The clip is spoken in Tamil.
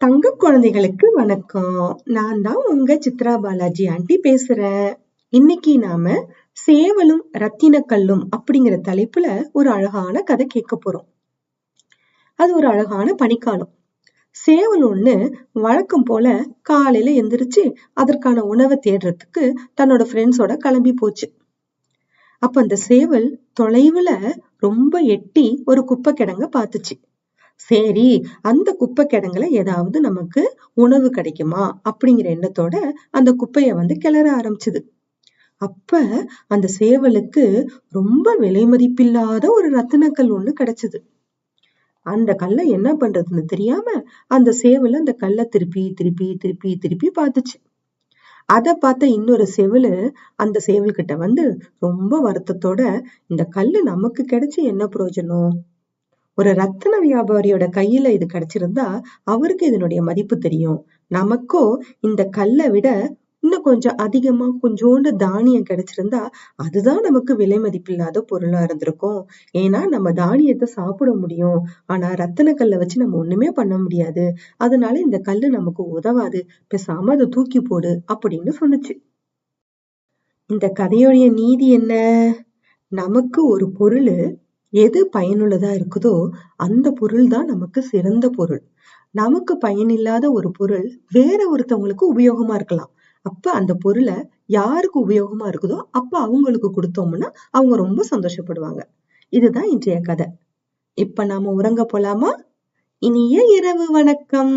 தங்க குழந்தைகளுக்கு வணக்கம். நான் தான் உங்க சித்ரா பாலாஜி ஆண்டி பேசுறேன். இன்னைக்கு நாம சேவலும் ரத்தின கல்லும் அப்படிங்கிற தலைப்புல ஒரு அழகான கதை கேட்க போறோம். அது ஒரு அழகான பனிக்காலம். சேவல் ஒண்ணு வழக்கம் போல காலையில எந்திரிச்சு அதற்கான உணவை தேடுறதுக்கு தன்னோட ஃப்ரெண்ட்ஸோட கிளம்பி போச்சு. அப்ப அந்த சேவல் தொலைவுல ரொம்ப எட்டி ஒரு குப்பை கிடங்க பாத்துச்சு. சரி, அந்த குப்பை கிடங்குல ஏதாவது நமக்கு உணவு கிடைக்குமா அப்படிங்கிற எண்ணத்தோட அந்த குப்பைய கிளற ஆரம்பிச்சுது. அப்ப அந்த சேவலுக்கு ரொம்ப விலை மதிப்பில்லாத ஒரு ரத்தினக்கல் ஒண்ணு கிடைச்சது. அந்த கல்லை என்ன பண்றதுன்னு தெரியாம அந்த சேவல் அந்த கல்லை திருப்பி திருப்பி திருப்பி திருப்பி பார்த்துச்சு. அத பார்த்த இன்னொரு சேவலு அந்த சேவல் கிட்ட ரொம்ப வருத்தத்தோட, இந்த கல்லு நமக்கு கிடைச்சு என்ன பிரயோஜனம்? ஒரு ரத்தின வியாபாரியோட கையில இது கிடைச்சிருந்தா அவருக்கு இதனுடைய மதிப்பு தெரியும். நமக்கோ இந்த கல்லை விட இன்னும் கொஞ்சம் அதிகமா கொஞ்சோண்டு தானியம் கிடைச்சிருந்தா அதுதான் நமக்கு விலை மதிப்பில்லாத பொருளா இருந்திருக்கும். ஏன்னா நம்ம தானியத்தை சாப்பிட முடியும். ஆனா ரத்தின கல்லை வச்சு நம்ம ஒண்ணுமே பண்ண முடியாது. அதனால இந்த கல்லு நமக்கு உதவாது. பேசாம அதை தூக்கி போடு அப்படின்னு சொன்னுச்சு. இந்த கதையோடைய நீதி என்ன? நமக்கு ஒரு பொருள் எது பயனுள்ளதா இருக்குதோ அந்த பொருள் தான் நமக்கு சிறந்த பொருள். நமக்கு பயனில்லாத ஒரு பொருள் வேற ஒருத்தவங்களுக்கு உபயோகமா இருக்கலாம். அப்ப அந்த பொருளை யாருக்கு உபயோகமா இருக்குதோ அப்ப அவங்களுக்கு கொடுத்தோம்னா அவங்க ரொம்ப சந்தோஷப்படுவாங்க. இதுதான் இன்றைய கதை. இப்ப நாம உறங்க போலாமா? இனிய இரவு வணக்கம்.